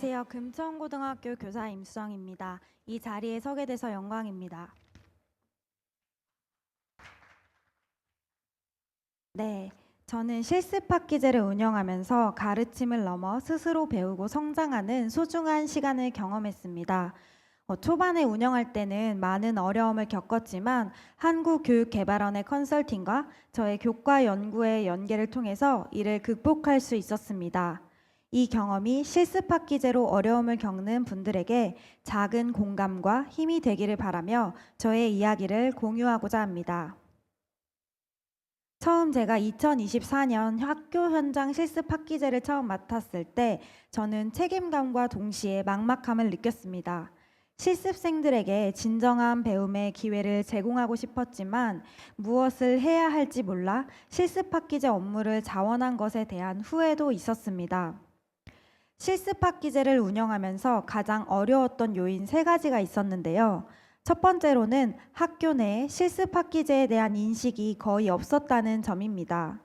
안녕하세요. 금천고등학교 교사 임수정입니다. 이 자리에 서게 돼서 영광입니다. 네, 저는 실습학기제를 운영하면서 가르침을 넘어 스스로 배우고 성장하는 소중한 시간을 경험했습니다. 초반에 운영할 때는 많은 어려움을 겪었지만 한국교육개발원의 컨설팅과 저의 교과 연구의 연계를 통해서 이를 극복할 수 있었습니다. 이 경험이 실습학기제로 어려움을 겪는 분들에게 작은 공감과 힘이 되기를 바라며 저의 이야기를 공유하고자 합니다. 처음 제가 2024년 학교 현장 실습학기제를 처음 맡았을 때 저는 책임감과 동시에 막막함을 느꼈습니다. 실습생들에게 진정한 배움의 기회를 제공하고 싶었지만 무엇을 해야 할지 몰라 실습학기제 업무를 자원한 것에 대한 후회도 있었습니다. 실습학기제를 운영하면서 가장 어려웠던 요인 3가지가 있었는데요. 첫 번째로는 학교 내에 실습학기제에 대한 인식이 거의 없었다는 점입니다.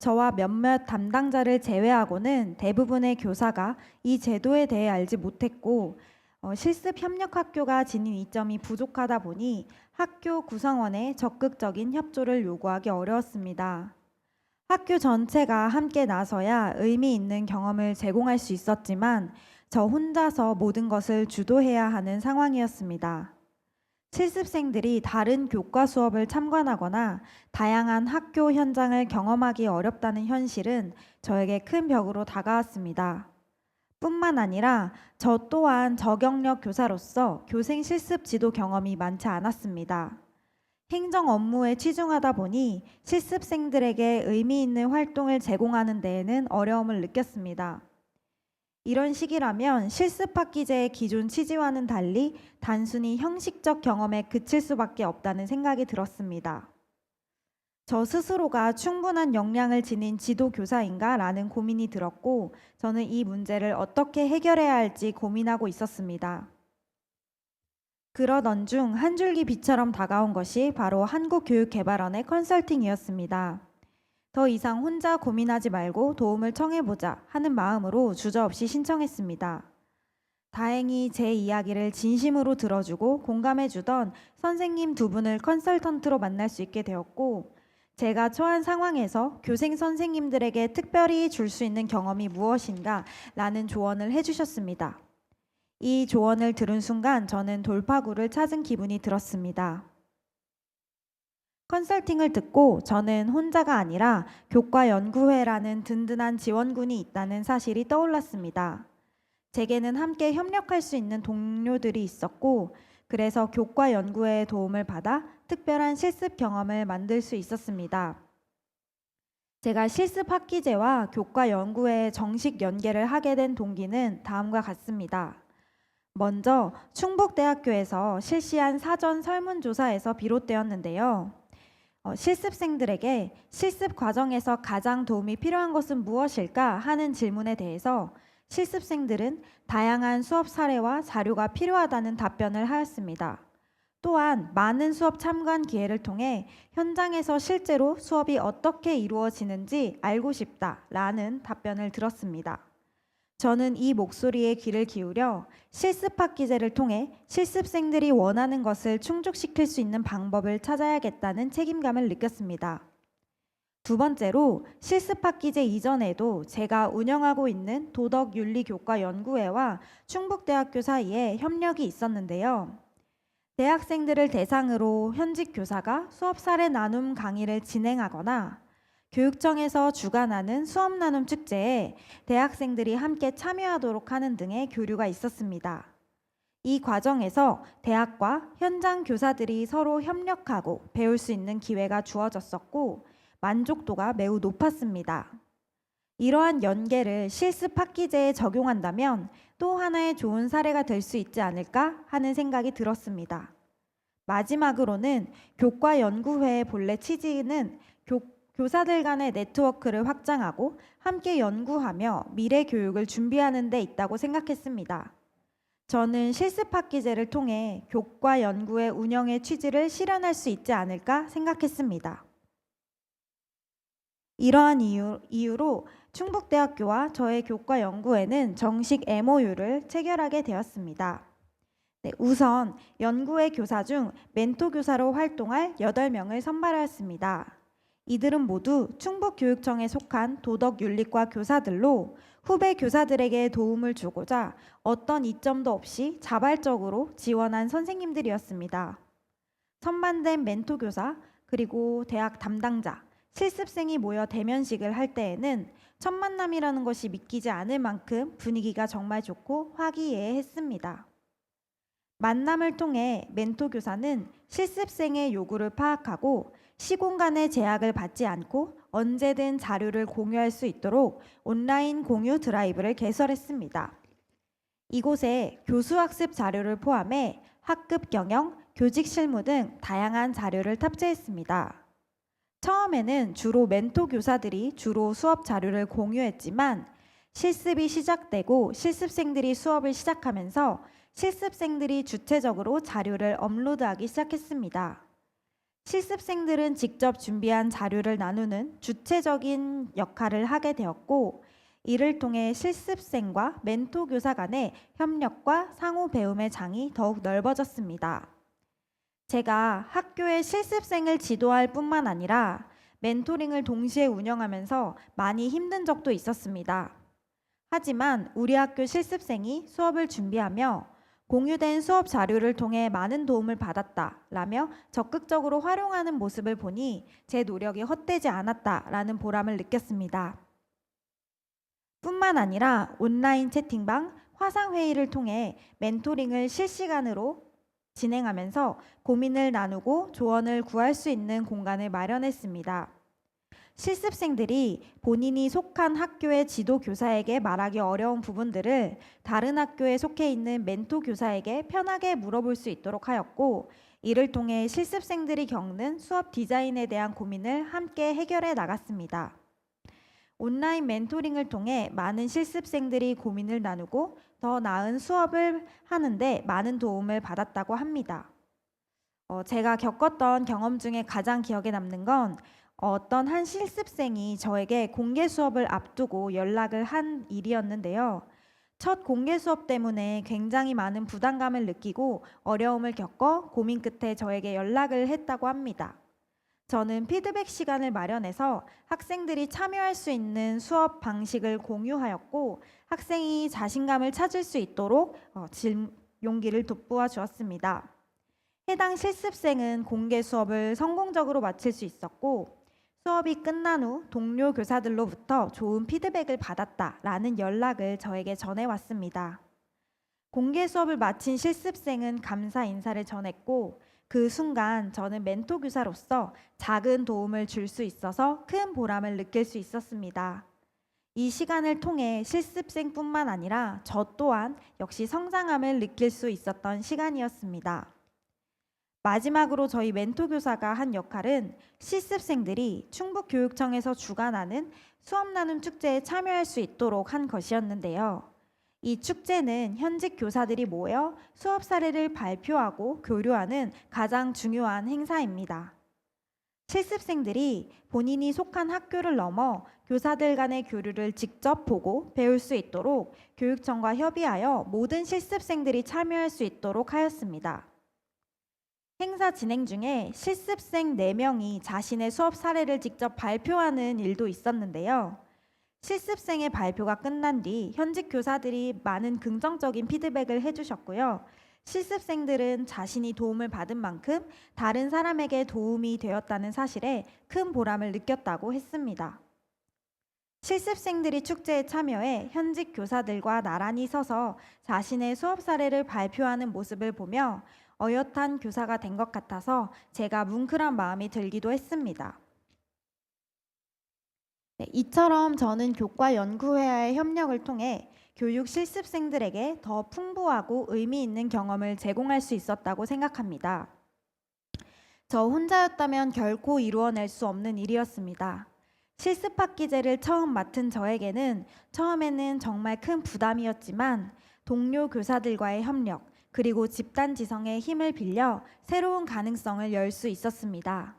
저와 몇몇 담당자를 제외하고는 대부분의 교사가 이 제도에 대해 알지 못했고, 실습협력학교가 지닌 이점이 부족하다 보니 학교 구성원의 적극적인 협조를 요구하기 어려웠습니다. 학교 전체가 함께 나서야 의미 있는 경험을 제공할 수 있었지만 저 혼자서 모든 것을 주도해야 하는 상황이었습니다. 실습생들이 다른 교과 수업을 참관하거나 다양한 학교 현장을 경험하기 어렵다는 현실은 저에게 큰 벽으로 다가왔습니다. 뿐만 아니라 저 또한 저경력 교사로서 교생 실습 지도 경험이 많지 않았습니다. 행정 업무에 치중하다 보니 실습생들에게 의미 있는 활동을 제공하는 데에는 어려움을 느꼈습니다. 이런 시기라면 실습학기제의 기존 취지와는 달리 단순히 형식적 경험에 그칠 수밖에 없다는 생각이 들었습니다. 저 스스로가 충분한 역량을 지닌 지도교사인가 라는 고민이 들었고 저는 이 문제를 어떻게 해결해야 할지 고민하고 있었습니다. 그러던 중 한 줄기 빛처럼 다가온 것이 바로 한국교육개발원의 컨설팅이었습니다. 더 이상 혼자 고민하지 말고 도움을 청해보자 하는 마음으로 주저없이 신청했습니다. 다행히 제 이야기를 진심으로 들어주고 공감해주던 선생님 2분을 컨설턴트로 만날 수 있게 되었고, 제가 처한 상황에서 교생 선생님들에게 특별히 줄 수 있는 경험이 무엇인가 라는 조언을 해주셨습니다. 이 조언을 들은 순간 저는 돌파구를 찾은 기분이 들었습니다. 컨설팅을 듣고 저는 혼자가 아니라 교과연구회라는 든든한 지원군이 있다는 사실이 떠올랐습니다. 제게는 함께 협력할 수 있는 동료들이 있었고, 그래서 교과연구회의 도움을 받아 특별한 실습 경험을 만들 수 있었습니다. 제가 실습학기제와 교과연구회의 정식 연계를 하게 된 동기는 다음과 같습니다. 먼저 충북대학교에서 실시한 사전 설문조사에서 비롯되었는데요. 실습생들에게 실습 과정에서 가장 도움이 필요한 것은 무엇일까 하는 질문에 대해서 실습생들은 다양한 수업 사례와 자료가 필요하다는 답변을 하였습니다. 또한 많은 수업 참관 기회를 통해 현장에서 실제로 수업이 어떻게 이루어지는지 알고 싶다라는 답변을 들었습니다. 저는 이 목소리에 귀를 기울여 실습학기제를 통해 실습생들이 원하는 것을 충족시킬 수 있는 방법을 찾아야겠다는 책임감을 느꼈습니다. 두 번째로 실습학기제 이전에도 제가 운영하고 있는 도덕윤리교과연구회와 충북대학교 사이에 협력이 있었는데요. 대학생들을 대상으로 현직 교사가 수업 사례 나눔 강의를 진행하거나 교육청에서 주관하는 수업 나눔 축제에 대학생들이 함께 참여하도록 하는 등의 교류가 있었습니다. 이 과정에서 대학과 현장 교사들이 서로 협력하고 배울 수 있는 기회가 주어졌었고 만족도가 매우 높았습니다. 이러한 연계를 실습학기제에 적용한다면 또 하나의 좋은 사례가 될 수 있지 않을까 하는 생각이 들었습니다. 마지막으로는 교과연구회의 본래 취지는 교사들 간의 네트워크를 확장하고 함께 연구하며 미래 교육을 준비하는 데 있다고 생각했습니다. 저는 실습학기제를 통해 교과 연구의 운영의 취지를 실현할 수 있지 않을까 생각했습니다. 이러한 이유로 충북대학교와 저의 교과 연구회는 정식 MOU를 체결하게 되었습니다. 네, 우선 연구회 교사 중 멘토 교사로 활동할 8명을 선발하였습니다. 이들은 모두 충북교육청에 속한 도덕윤리과 교사들로 후배 교사들에게 도움을 주고자 어떤 이점도 없이 자발적으로 지원한 선생님들이었습니다. 선반된 멘토 교사, 그리고 대학 담당자, 실습생이 모여 대면식을 할 때에는 첫 만남이라는 것이 믿기지 않을 만큼 분위기가 정말 좋고 화기애애했습니다. 만남을 통해 멘토 교사는 실습생의 요구를 파악하고 시공간의 제약을 받지 않고 언제든 자료를 공유할 수 있도록 온라인 공유 드라이브를 개설했습니다. 이곳에 교수학습 자료를 포함해 학급 경영, 교직 실무 등 다양한 자료를 탑재했습니다. 처음에는 주로 멘토 교사들이 주로 수업 자료를 공유했지만 실습이 시작되고 실습생들이 수업을 시작하면서 실습생들이 주체적으로 자료를 업로드하기 시작했습니다. 실습생들은 직접 준비한 자료를 나누는 주체적인 역할을 하게 되었고, 이를 통해 실습생과 멘토 교사 간의 협력과 상호 배움의 장이 더욱 넓어졌습니다. 제가 학교의 실습생을 지도할 뿐만 아니라 멘토링을 동시에 운영하면서 많이 힘든 적도 있었습니다. 하지만 우리 학교 실습생이 수업을 준비하며 공유된 수업 자료를 통해 많은 도움을 받았다라며 적극적으로 활용하는 모습을 보니 제 노력이 헛되지 않았다라는 보람을 느꼈습니다. 뿐만 아니라 온라인 채팅방, 화상회의를 통해 멘토링을 실시간으로 진행하면서 고민을 나누고 조언을 구할 수 있는 공간을 마련했습니다. 실습생들이 본인이 속한 학교의 지도 교사에게 말하기 어려운 부분들을 다른 학교에 속해 있는 멘토 교사에게 편하게 물어볼 수 있도록 하였고, 이를 통해 실습생들이 겪는 수업 디자인에 대한 고민을 함께 해결해 나갔습니다. 온라인 멘토링을 통해 많은 실습생들이 고민을 나누고 더 나은 수업을 하는데 많은 도움을 받았다고 합니다. 제가 겪었던 경험 중에 가장 기억에 남는 건 어떤 한 실습생이 저에게 공개 수업을 앞두고 연락을 한 일이었는데요. 첫 공개 수업 때문에 굉장히 많은 부담감을 느끼고 어려움을 겪어 고민 끝에 저에게 연락을 했다고 합니다. 저는 피드백 시간을 마련해서 학생들이 참여할 수 있는 수업 방식을 공유하였고, 학생이 자신감을 찾을 수 있도록 용기를 돋보아 주었습니다. 해당 실습생은 공개 수업을 성공적으로 마칠 수 있었고, 수업이 끝난 후 동료 교사들로부터 좋은 피드백을 받았다라는 연락을 저에게 전해왔습니다. 공개 수업을 마친 실습생은 감사 인사를 전했고, 그 순간 저는 멘토 교사로서 작은 도움을 줄 수 있어서 큰 보람을 느낄 수 있었습니다. 이 시간을 통해 실습생뿐만 아니라 저 또한 역시 성장함을 느낄 수 있었던 시간이었습니다. 마지막으로 저희 멘토 교사가 한 역할은 실습생들이 충북교육청에서 주관하는 수업 나눔 축제에 참여할 수 있도록 한 것이었는데요. 이 축제는 현직 교사들이 모여 수업 사례를 발표하고 교류하는 가장 중요한 행사입니다. 실습생들이 본인이 속한 학교를 넘어 교사들 간의 교류를 직접 보고 배울 수 있도록 교육청과 협의하여 모든 실습생들이 참여할 수 있도록 하였습니다. 행사 진행 중에 실습생 4명이 자신의 수업 사례를 직접 발표하는 일도 있었는데요. 실습생의 발표가 끝난 뒤 현직 교사들이 많은 긍정적인 피드백을 해주셨고요. 실습생들은 자신이 도움을 받은 만큼 다른 사람에게 도움이 되었다는 사실에 큰 보람을 느꼈다고 했습니다. 실습생들이 축제에 참여해 현직 교사들과 나란히 서서 자신의 수업 사례를 발표하는 모습을 보며 어엿한 교사가 된 것 같아서 제가 뭉클한 마음이 들기도 했습니다. 이처럼 저는 교과 연구회와의 협력을 통해 교육 실습생들에게 더 풍부하고 의미 있는 경험을 제공할 수 있었다고 생각합니다. 저 혼자였다면 결코 이루어낼 수 없는 일이었습니다. 실습학기제를 처음 맡은 저에게는 처음에는 정말 큰 부담이었지만 동료 교사들과의 협력, 그리고 집단 지성의 힘을 빌려 새로운 가능성을 열 수 있었습니다.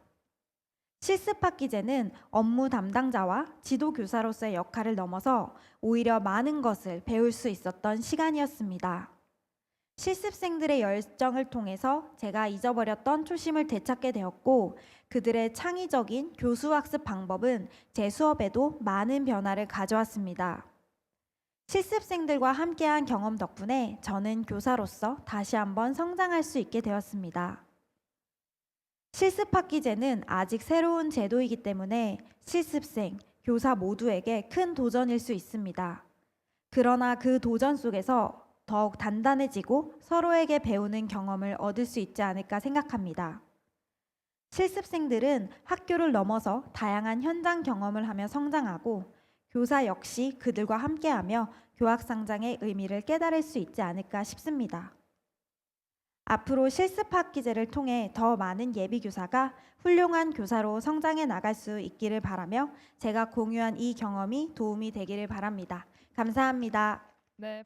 실습학기제는 업무 담당자와 지도교사로서의 역할을 넘어서 오히려 많은 것을 배울 수 있었던 시간이었습니다. 실습생들의 열정을 통해서 제가 잊어버렸던 초심을 되찾게 되었고, 그들의 창의적인 교수학습 방법은 제 수업에도 많은 변화를 가져왔습니다. 실습생들과 함께한 경험 덕분에 저는 교사로서 다시 한번 성장할 수 있게 되었습니다. 실습학기제는 아직 새로운 제도이기 때문에 실습생, 교사 모두에게 큰 도전일 수 있습니다. 그러나 그 도전 속에서 더욱 단단해지고 서로에게 배우는 경험을 얻을 수 있지 않을까 생각합니다. 실습생들은 학교를 넘어서 다양한 현장 경험을 하며 성장하고, 교사 역시 그들과 함께하며 교학성장의 의미를 깨달을 수 있지 않을까 싶습니다. 앞으로 실습학기제를 통해 더 많은 예비교사가 훌륭한 교사로 성장해 나갈 수 있기를 바라며, 제가 공유한 이 경험이 도움이 되기를 바랍니다. 감사합니다. 네.